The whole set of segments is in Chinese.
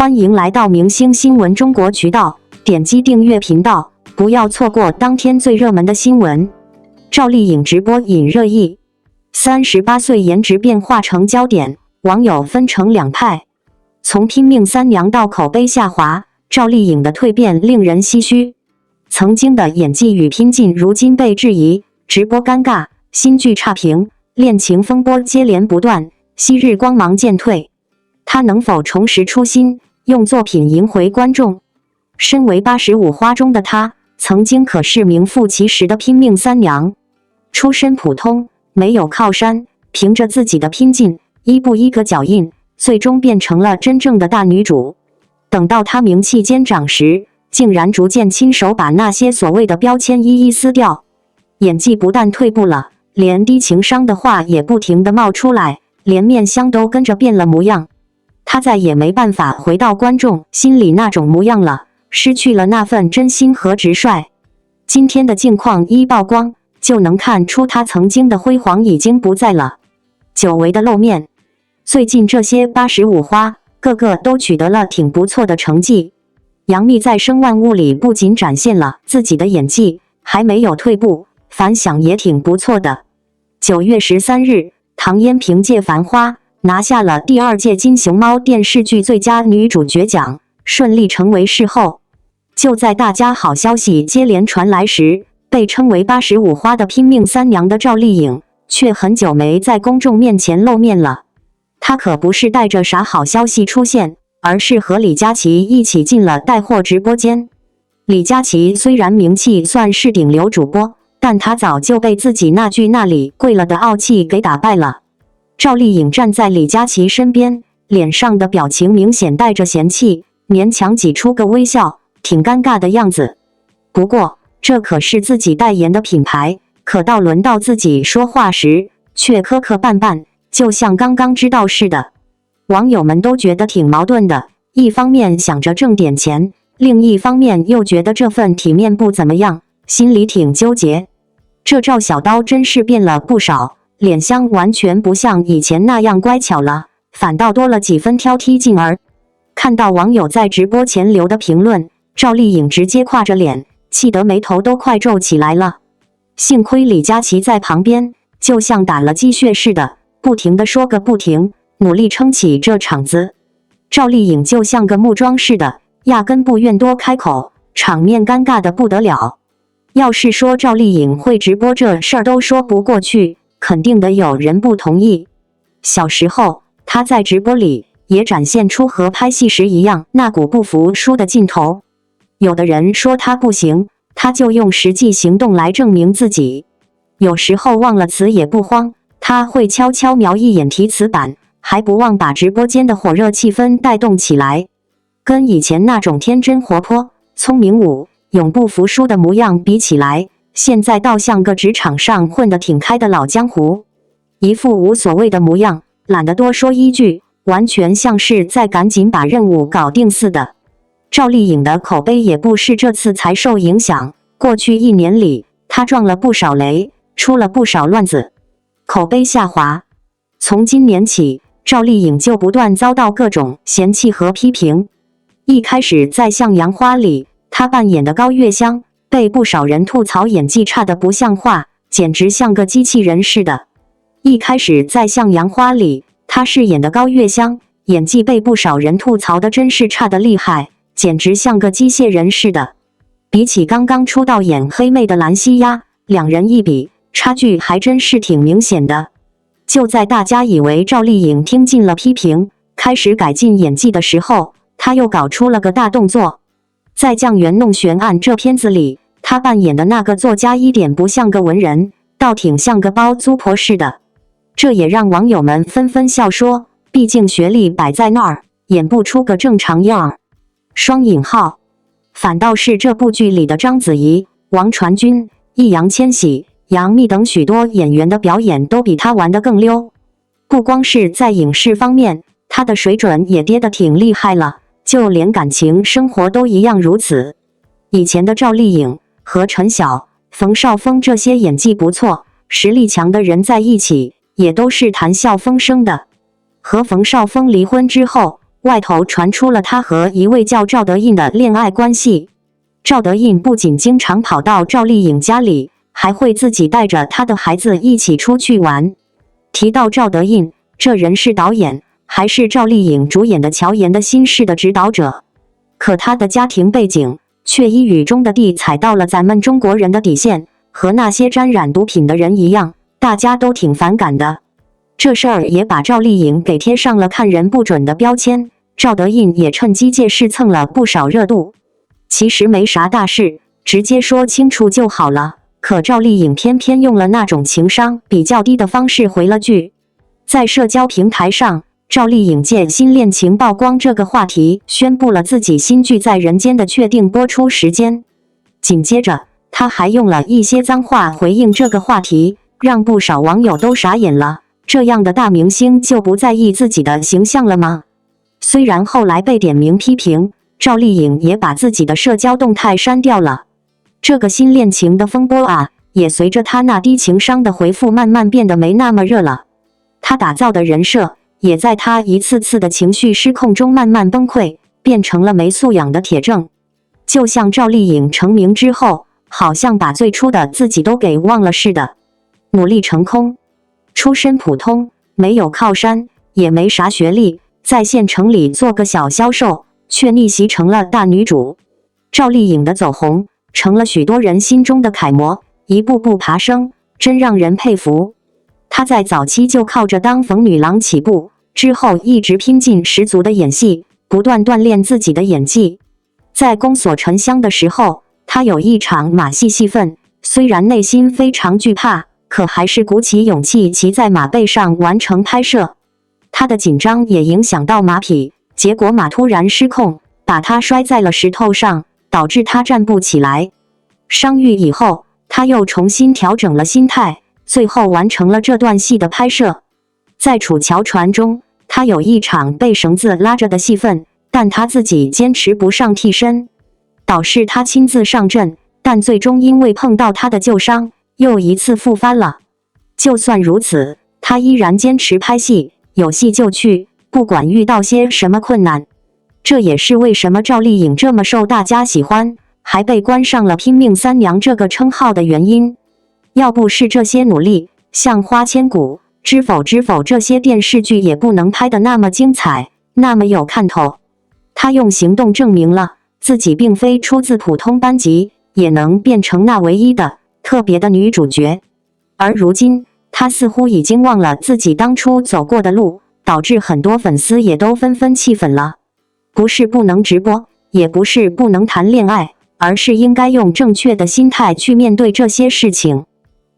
欢迎来到明星新闻中国渠道，点击订阅频道，不要错过当天最热门的新闻。赵丽颖直播引热议，38岁颜值变化成焦点，网友分成两派。从拼命三娘到口碑下滑，赵丽颖的蜕变令人唏嘘。曾经的演技与拼劲，如今被质疑，直播尴尬，新剧差评，恋情风波接连不断，昔日光芒渐退。她能否重拾初心，用作品赢回观众？身为85花中的她，曾经可是名副其实的拼命三娘。出身普通，没有靠山，凭着自己的拼劲，一步一个脚印，最终变成了真正的大女主。等到她名气渐长时，竟然逐渐亲手把那些所谓的标签一一撕掉。演技不但退步了，连低情商的话也不停地冒出来，连面相都跟着变了模样。她再也没办法回到观众心里那种模样了，失去了那份真心和直率。今天的近况一曝光，就能看出她曾经的辉煌已经不在了。久违的露面，最近这些85花个个都取得了挺不错的成绩。杨幂在《生万物》里不仅展现了自己的演技，还没有退步，反响也挺不错的。9月13日，唐嫣凭借《繁花》拿下了第2届金熊猫电视剧最佳女主角奖，顺利成为视后。就在大家好消息接连传来时，被称为85花的拼命三娘的赵丽颖却很久没在公众面前露面了。她可不是带着啥好消息出现，而是和李佳琦一起进了带货直播间。李佳琦虽然名气算是顶流主播，但他早就被自己那句那里贵了的傲气给打败了。赵丽颖站在李佳琦身边，脸上的表情明显带着嫌弃，勉强挤出个微笑，挺尴尬的样子。不过，这可是自己代言的品牌，可到轮到自己说话时，却磕磕绊绊，就像刚刚知道似的。网友们都觉得挺矛盾的，一方面想着挣点钱，另一方面又觉得这份体面不怎么样，心里挺纠结。这赵小刀真是变了不少，脸香完全不像以前那样乖巧了，反倒多了几分挑剔劲儿。看到网友在直播前留的评论，赵丽颖直接跨着脸，气得眉头都快皱起来了。幸亏李佳琦在旁边，就像打了鸡血似的，不停地说个不停，努力撑起这场子。赵丽颖就像个木桩似的，压根不愿多开口，场面尴尬得不得了。要是说赵丽颖会直播这事儿都说不过去，肯定得有人不同意。小时候，她在直播里也展现出和拍戏时一样那股不服输的劲头。有的人说她不行，她就用实际行动来证明自己。有时候忘了词也不慌，她会悄悄瞄一眼提词板，还不忘把直播间的火热气氛带动起来。跟以前那种天真活泼、聪明武、永不服输的模样比起来，现在倒像个职场上混得挺开的老江湖，一副无所谓的模样，懒得多说一句，完全像是在赶紧把任务搞定似的。赵丽颖的口碑也不是这次才受影响，过去1年里，她撞了不少雷，出了不少乱子，口碑下滑。从今年起，赵丽颖就不断遭到各种嫌弃和批评。一开始在《向阳花》里，她扮演的高月香被不少人吐槽演技差得不像话，简直像个机器人似的。一开始在《向阳花》里，她饰演的高月香演技被不少人吐槽的真是差得厉害，简直像个机械人似的。比起刚刚出道演黑妹的蓝希亚，两人一比，差距还真是挺明显的。就在大家以为赵丽颖听尽了批评，开始改进演技的时候，她又搞出了个大动作。在《酱园弄悬案》这片子里，她扮演的那个作家一点不像个文人，倒挺像个包租婆似的。这也让网友们纷纷笑说，毕竟学历摆在那儿，演不出个正常样儿。双引号。反倒是这部剧里的章子怡、王传君、易烊千玺、杨幂等许多演员的表演都比她玩得更溜。不光是在影视方面，她的水准也跌得挺厉害了，就连感情生活都一样如此。以前的赵丽颖和陈晓、冯绍峰这些演技不错、实力强的人在一起，也都是谈笑风生的。和冯绍峰离婚之后，外头传出了他和一位叫赵德胤的恋爱关系。赵德胤不仅经常跑到赵丽颖家里，还会自己带着他的孩子一起出去玩。提到赵德胤，这人是导演，还是赵丽颖主演的《乔妍的心事》的指导者。可他的家庭背景却一语中的地踩到了咱们中国人的底线，和那些沾染毒品的人一样，大家都挺反感的。这事儿也把赵丽颖给贴上了看人不准的标签，赵德胤也趁机借势蹭了不少热度。其实没啥大事，直接说清楚就好了。可赵丽颖偏偏用了那种情商比较低的方式回了句。在社交平台上，赵丽颖借新恋情曝光这个话题，宣布了自己新剧在人间的确定播出时间。紧接着，她还用了一些脏话回应这个话题，让不少网友都傻眼了。这样的大明星就不在意自己的形象了吗？虽然后来被点名批评，赵丽颖也把自己的社交动态删掉了。这个新恋情的风波啊，也随着她那低情商的回复慢慢变得没那么热了。她打造的人设也在她一次次的情绪失控中慢慢崩溃，变成了没素养的铁证。就像赵丽颖成名之后，好像把最初的自己都给忘了似的。努力成空，出身普通，没有靠山，也没啥学历，在县城里做个小销售，却逆袭成了大女主。赵丽颖的走红成了许多人心中的楷模，一步步爬升，真让人佩服。她在早期就靠着当冯女郎起步，之后一直拼劲十足的演戏，不断锻炼自己的演技。在宫锁沉香的时候，她有一场马戏戏份，虽然内心非常惧怕，可还是鼓起勇气骑在马背上完成拍摄。她的紧张也影响到马匹，结果马突然失控，把她摔在了石头上，导致她站不起来。伤愈以后，她又重新调整了心态，最后完成了这段戏的拍摄。在楚乔传中，她有一场被绳子拉着的戏份，但她自己坚持不上替身，导致她亲自上阵，但最终因为碰到她的旧伤，又一次复发了。就算如此，她依然坚持拍戏，有戏就去，不管遇到些什么困难。这也是为什么赵丽颖这么受大家喜欢，还被冠上了拼命三娘这个称号的原因。要不是这些努力，像花千骨、知否知否这些电视剧也不能拍得那么精彩，那么有看头。她用行动证明了自己并非出自普通班级，也能变成那唯一的特别的女主角。而如今，她似乎已经忘了自己当初走过的路，导致很多粉丝也都纷纷弃粉了。不是不能直播，也不是不能谈恋爱，而是应该用正确的心态去面对这些事情。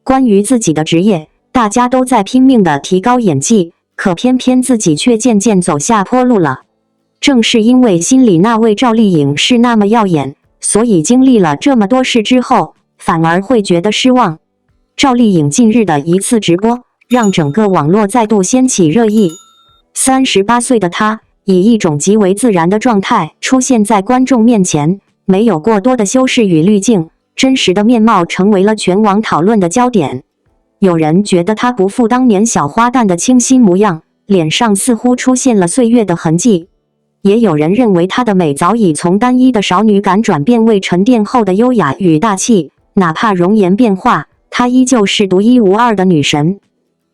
关于自己的职业，大家都在拼命地提高演技，可偏偏自己却渐渐走下坡路了。正是因为心里那位赵丽颖是那么耀眼，所以经历了这么多事之后，反而会觉得失望。赵丽颖近日的一次直播，让整个网络再度掀起热议。38岁的她，以一种极为自然的状态出现在观众面前，没有过多的修饰与滤镜，真实的面貌成为了全网讨论的焦点。有人觉得她不复当年小花旦的清新模样，脸上似乎出现了岁月的痕迹。也有人认为她的美早已从单一的少女感转变为沉淀后的优雅与大气，哪怕容颜变化，她依旧是独一无二的女神。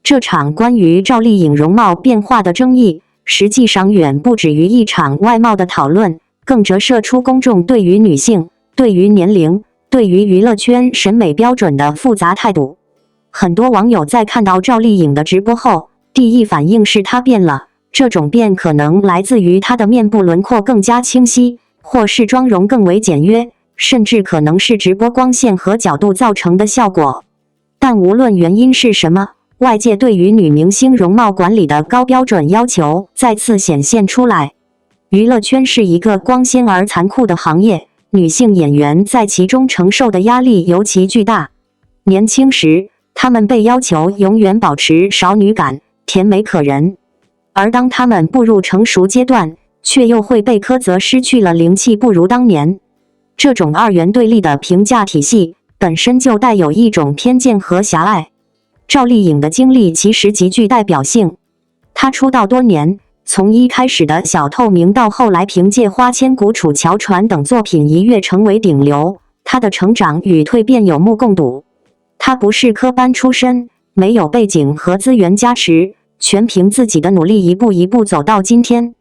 这场关于赵丽颖容貌变化的争议，实际上远不止于一场外貌的讨论，更折射出公众对于女性、对于年龄、对于娱乐圈审美标准的复杂态度。很多网友在看到赵丽颖的直播后，第一反应是她变了，这种变可能来自于她的面部轮廓更加清晰，或是妆容更为简约，甚至可能是直播光线和角度造成的效果。但无论原因是什么，外界对于女明星容貌管理的高标准要求再次显现出来。娱乐圈是一个光鲜而残酷的行业，女性演员在其中承受的压力尤其巨大。年轻时，她们被要求永远保持少女感，甜美可人；而当她们步入成熟阶段，却又会被苛责失去了灵气，不如当年。这种二元对立的评价体系本身就带有一种偏见和狭隘。赵丽颖的经历其实极具代表性。她出道多年，从一开始的小透明到后来凭借《花千骨》《楚乔传》等作品一跃成为顶流，他的成长与蜕变有目共睹。他不是科班出身，没有背景和资源加持，全凭自己的努力一步一步走到今天。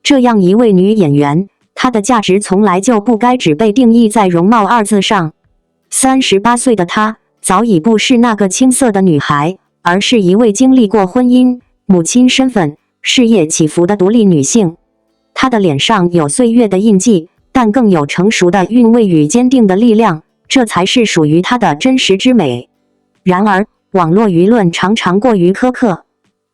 这样一位女演员，她的价值从来就不该只被定义在容貌二字上。38岁的她，早已不是那个青涩的女孩，而是一位经历过婚姻、母亲身份、事业起伏的独立女性。她的脸上有岁月的印记，但更有成熟的韵味与坚定的力量，这才是属于她的真实之美。然而，网络舆论常常过于苛刻，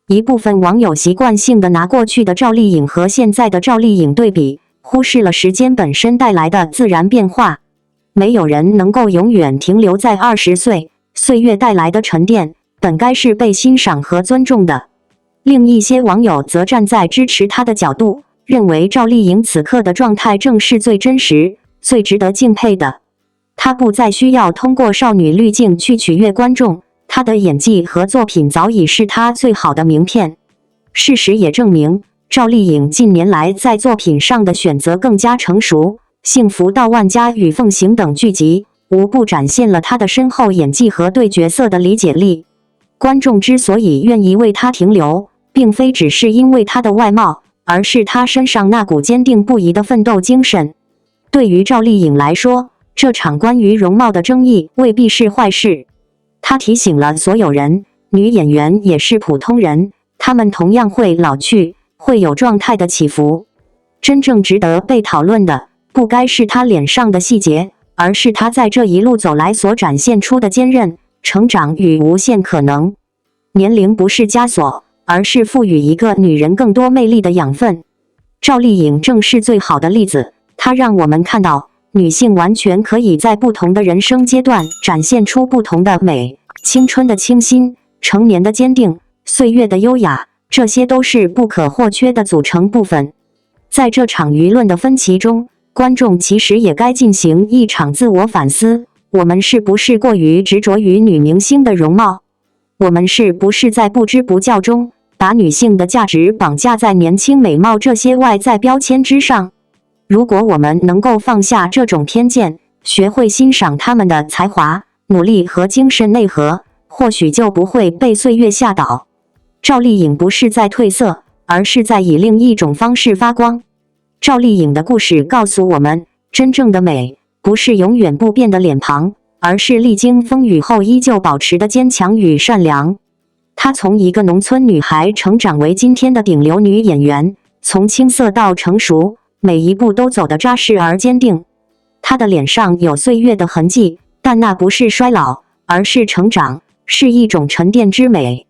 一部分网友习惯性地拿过去的赵丽颖和现在的赵丽颖对比，忽视了时间本身带来的自然变化。没有人能够永远停留在20岁，岁月带来的沉淀，本该是被欣赏和尊重的。另一些网友则站在支持她的角度，认为赵丽颖此刻的状态正是最真实、最值得敬佩的。她不再需要通过少女滤镜去取悦观众，她的演技和作品早已是她最好的名片。事实也证明，赵丽颖近年来在作品上的选择更加成熟，《幸福到万家》与《凤行》等剧集无不展现了她的深厚演技和对角色的理解力。观众之所以愿意为她停留，并非只是因为她的外貌，而是她身上那股坚定不移的奋斗精神。对于赵丽颖来说，这场关于容貌的争议未必是坏事。她提醒了所有人，女演员也是普通人，她们同样会老去，会有状态的起伏。真正值得被讨论的，不该是她脸上的细节，而是她在这一路走来所展现出的坚韧、成长与无限可能。年龄不是枷锁，而是赋予一个女人更多魅力的养分。赵丽颖正是最好的例子，她让我们看到，女性完全可以在不同的人生阶段展现出不同的美，青春的清新，成年的坚定，岁月的优雅，这些都是不可或缺的组成部分。在这场舆论的分歧中，观众其实也该进行一场自我反思，我们是不是过于执着于女明星的容貌？我们是不是在不知不觉中把女性的价值绑架在年轻美貌这些外在标签之上？如果我们能够放下这种偏见，学会欣赏她们的才华、努力和精神内核，或许就不会被岁月吓倒。赵丽颖不是在褪色，而是在以另一种方式发光。赵丽颖的故事告诉我们，真正的美不是永远不变的脸庞，而是历经风雨后依旧保持的坚强与善良。她从一个农村女孩成长为今天的顶流女演员，从青涩到成熟，每一步都走得扎实而坚定。她的脸上有岁月的痕迹，但那不是衰老，而是成长，是一种沉淀之美。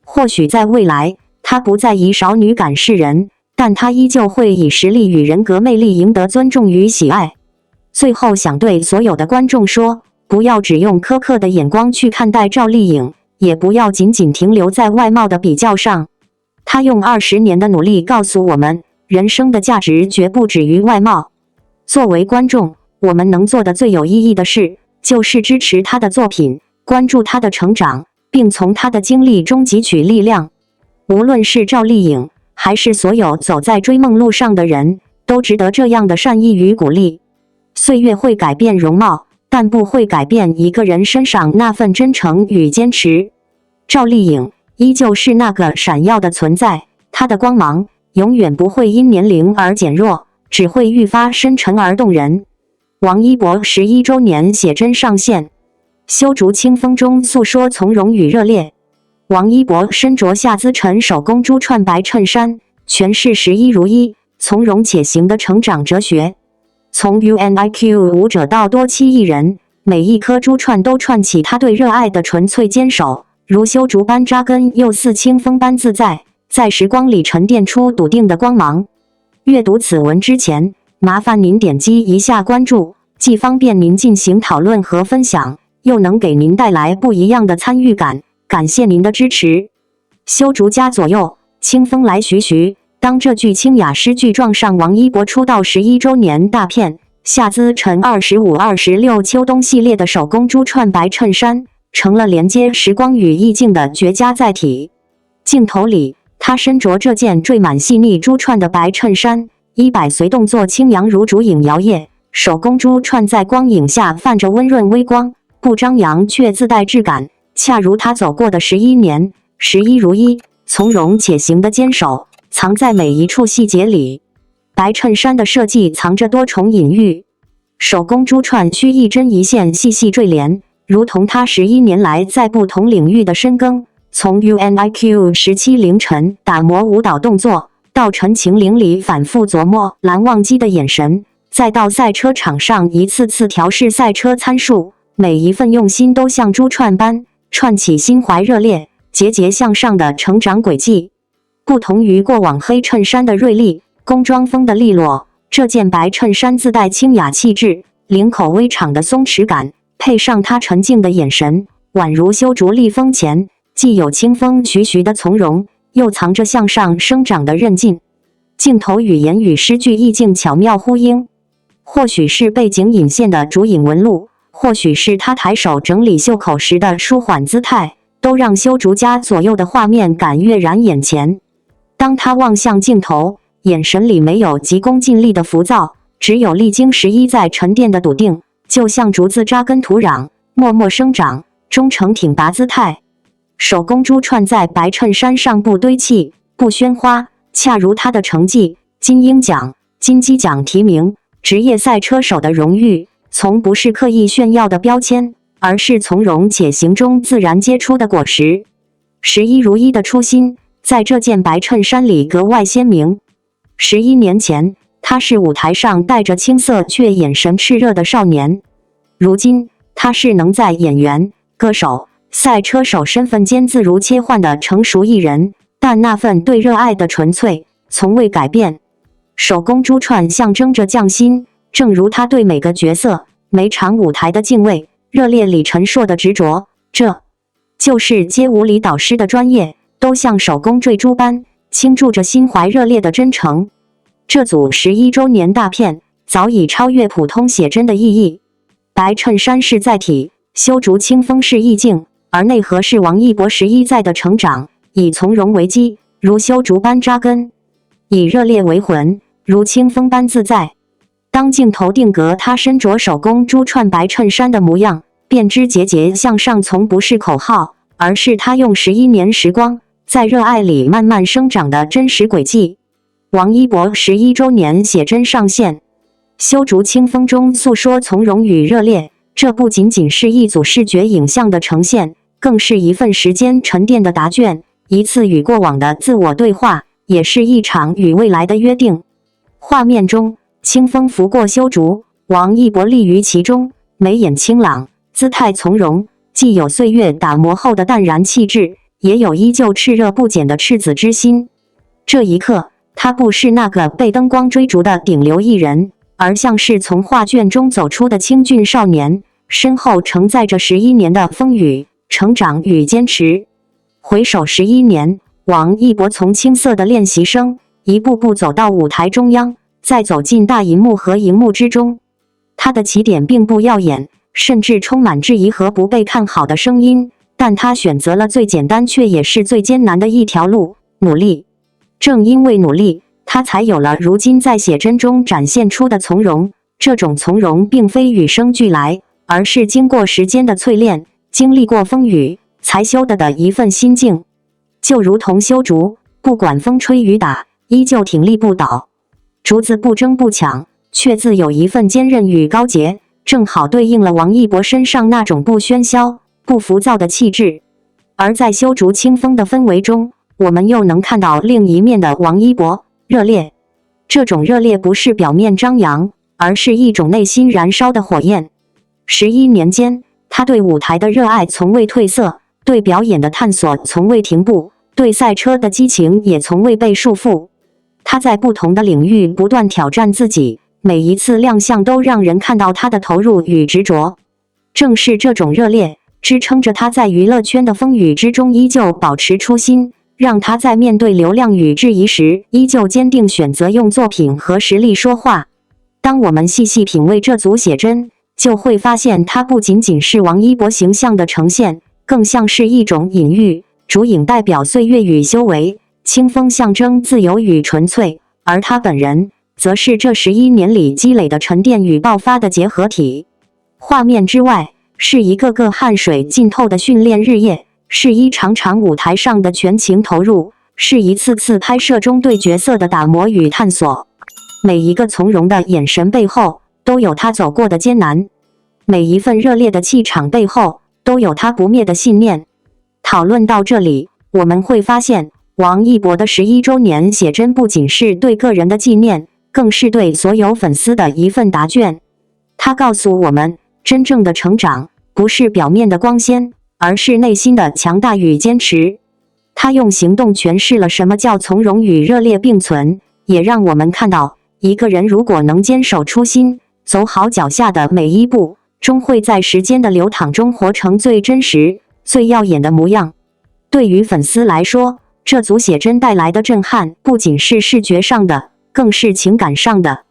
或许在未来，她不再以少女感示人，但她依旧会以实力与人格魅力赢得尊重与喜爱。最后想对所有的观众说，不要只用苛刻的眼光去看待赵丽颖，也不要仅仅停留在外貌的比较上。她用20年的努力告诉我们，人生的价值绝不止于外貌。作为观众，我们能做的最有意义的事，就是支持她的作品，关注她的成长，并从她的经历中汲取力量。无论是赵丽颖，还是所有走在追梦路上的人，都值得这样的善意与鼓励。岁月会改变容貌，但不会改变一个人身上那份真诚与坚持。赵丽颖依旧是那个闪耀的存在，她的光芒永远不会因年龄而减弱，只会愈发深沉而动人。王一博11周年写真上线，修竹清风中诉说从容与热烈。王一博身着夏姿陈手工珠串白衬衫，诠释11如一、从容且行的成长哲学。从 UNIQ 舞者到多栖艺人，每一颗珠串都串起他对热爱的纯粹坚守，如修竹般扎根，又似清风般自在，在时光里沉淀出笃定的光芒。阅读此文之前，麻烦您点击一下关注，既方便您进行讨论和分享，又能给您带来不一样的参与感。感谢您的支持。修竹家左右，清风来徐徐。当这句清雅诗句撞上王一博出道11周年大片，夏姿陈25-26秋冬系列的手工珠串白衬衫，成了连接时光与意境的绝佳载体。镜头里，他身着这件缀满细腻珠串的白衬衫，衣摆随动作轻扬如烛影摇曳，手工珠串在光影下泛着温润微光，不张扬却自带质感，恰如他走过的11年，十一如一，从容且行的坚守，藏在每一处细节里。白衬衫的设计藏着多重隐喻，手工珠串需一针一线细细坠连，如同他11年来在不同领域的深耕。从 UNIQ17凌晨打磨舞蹈动作，到陈情令里反复琢磨蓝忘机的眼神，再到赛车场上一次次调试赛车参数，每一份用心都像珠串般串起心怀热烈、节节向上的成长轨迹。不同于过往黑衬衫的锐利、工装风的利落，这件白衬衫自带清雅气质、领口微敞的松弛感，配上他沉静的眼神，宛如修竹立风前，既有清风徐徐的从容，又藏着向上生长的韧劲。镜头语言与诗句意境巧妙呼应，或许是背景引线的竹影纹路，或许是他抬手整理袖口时的舒缓姿态，都让修竹家左右的画面感跃然眼前。当他望向镜头，眼神里没有急功近利的浮躁，只有历经11载沉淀的笃定，就像竹子扎根土壤，默默生长，终成挺拔姿态。手工珠串在白衬衫上不堆砌，不喧哗，恰如他的成绩：金鹰奖、金鸡奖提名，职业赛车手的荣誉，从不是刻意炫耀的标签，而是从容且行中自然结出的果实。11如一的初心，在这件白衬衫里格外鲜明。11年前，他是舞台上带着青涩却眼神炽热的少年，如今他是能在演员、歌手、赛车手身份间自如切换的成熟艺人，但那份对热爱的纯粹从未改变。手工珠串象征着匠心，正如他对每个角色、每场舞台的敬畏，热烈里陈硕的执着。这就是街舞里导师的专业，都像手工坠珠般倾注着心怀热烈的真诚。这组11周年大片早已超越普通写真的意义。白衬衫是载体，修竹清风是意境，而内核是王一博11载的成长，以从容为基，如修竹般扎根；以热烈为魂，如清风般自在。当镜头定格他身着手工珠串白衬衫的模样，便知节节向上从不是口号，而是他用11年时光在热爱里慢慢生长的真实轨迹。王一博11周年写真上线，修竹清风中诉说从容与热烈，这不仅仅是一组视觉影像的呈现，更是一份时间沉淀的答卷，一次与过往的自我对话，也是一场与未来的约定。画面中，清风拂过修竹，王一博立于其中，眉眼清朗，姿态从容，既有岁月打磨后的淡然气质，也有依旧炽热不减的赤子之心。这一刻，他不是那个被灯光追逐的顶流艺人，而像是从画卷中走出的清俊少年，身后承载着11年的风雨、成长与坚持。回首11年，王一博从青涩的练习生，一步步走到舞台中央，再走进大银幕和荧幕之中。他的起点并不耀眼，甚至充满质疑和不被看好的声音，但他选择了最简单却也是最艰难的一条路：努力。正因为努力，他才有了如今在写真中展现出的从容。这种从容并非与生俱来，而是经过时间的淬炼，经历过风雨才修得的一份心境。就如同修竹，不管风吹雨打，依旧挺立不倒。竹子不争不抢，却自有一份坚韧与高洁，正好对应了王一博身上那种不喧嚣、不浮躁的气质。而在修竹清风的氛围中，我们又能看到另一面的王一博，热烈。这种热烈不是表面张扬，而是一种内心燃烧的火焰。11年间，他对舞台的热爱从未褪色，对表演的探索从未停步，对赛车的激情也从未被束缚。他在不同的领域不断挑战自己，每一次亮相都让人看到他的投入与执着。正是这种热烈，支撑着他在娱乐圈的风雨之中依旧保持初心，让他在面对流量与质疑时，依旧坚定选择用作品和实力说话。当我们细细品味这组写真，就会发现它不仅仅是王一博形象的呈现，更像是一种隐喻。竹影代表岁月与修为，清风象征自由与纯粹，而他本人则是这11年里积累的沉淀与爆发的结合体。画面之外，是一个个汗水浸透的训练日夜，是一场场舞台上的全情投入，是一次次拍摄中对角色的打磨与探索。每一个从容的眼神背后，都有他走过的艰难；每一份热烈的气场背后，都有他不灭的信念。讨论到这里，我们会发现，王一博的11周年写真不仅是对个人的纪念，更是对所有粉丝的一份答卷。他告诉我们，真正的成长不是表面的光鲜，而是内心的强大与坚持。他用行动诠释了什么叫从容与热烈并存，也让我们看到，一个人如果能坚守初心，走好脚下的每一步，终会在时间的流淌中活成最真实、最耀眼的模样。对于粉丝来说，这组写真带来的震撼不仅是视觉上的，更是情感上的。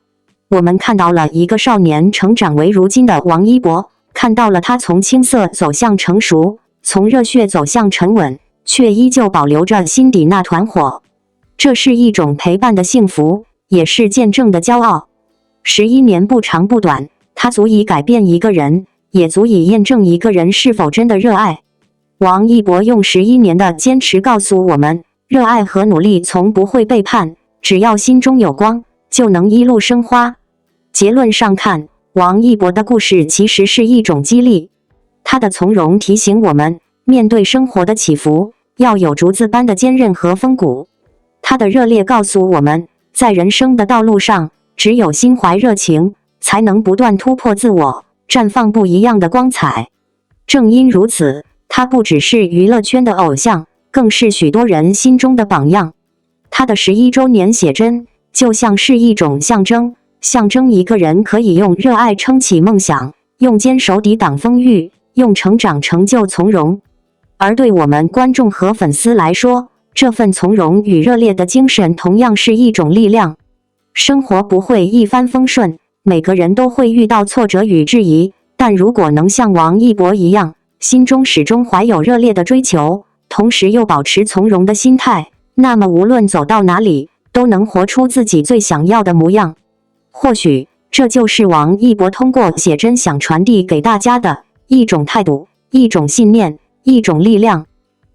我们看到了一个少年成长为如今的王一博，看到了他从青涩走向成熟，从热血走向沉稳，却依旧保留着心底那团火。这是一种陪伴的幸福，也是见证的骄傲。11年不长不短，它足以改变一个人，也足以验证一个人是否真的热爱。王一博用11年的坚持告诉我们，热爱和努力从不会背叛，只要心中有光，就能一路生花。结论上看，王一博的故事其实是一种激励。他的从容提醒我们，面对生活的起伏，要有竹子般的坚韧和风骨。他的热烈告诉我们，在人生的道路上，只有心怀热情，才能不断突破自我，绽放不一样的光彩。正因如此，他不只是娱乐圈的偶像，更是许多人心中的榜样。他的11周年写真就像是一种象征，象征一个人可以用热爱撑起梦想，用坚守抵挡风雨，用成长成就从容。而对我们观众和粉丝来说，这份从容与热烈的精神同样是一种力量。生活不会一帆风顺，每个人都会遇到挫折与质疑，但如果能像王一博一样，心中始终怀有热烈的追求，同时又保持从容的心态，那么无论走到哪里，都能活出自己最想要的模样。或许，这就是王一博通过写真想传递给大家的一种态度、一种信念、一种力量。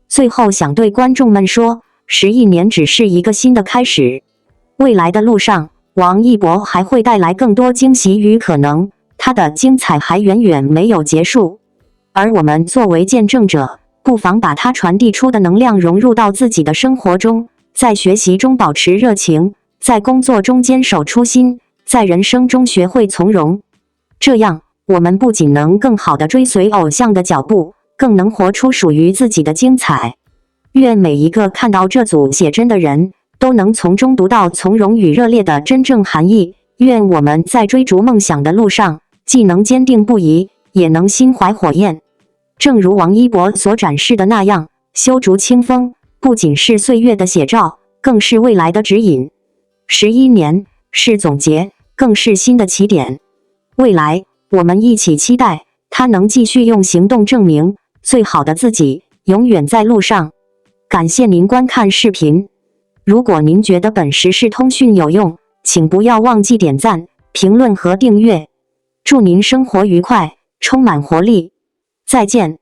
最后想对观众们说，11年只是一个新的开始，未来的路上，王一博还会带来更多惊喜与可能，他的精彩还远远没有结束。而我们作为见证者，不妨把他传递出的能量融入到自己的生活中，在学习中保持热情，在工作中坚守初心，在人生中学会从容。这样，我们不仅能更好地追随偶像的脚步，更能活出属于自己的精彩。愿每一个看到这组写真的人，都能从中读到从容与热烈的真正含义。愿我们在追逐梦想的路上，既能坚定不移，也能心怀火焰。正如王一博所展示的那样，修竹清风不仅是岁月的写照，更是未来的指引。11年是总结，更是新的起点。未来，我们一起期待他能继续用行动证明，最好的自己永远在路上。感谢您观看视频。如果您觉得本时事通讯有用，请不要忘记点赞、评论和订阅。祝您生活愉快，充满活力。再见。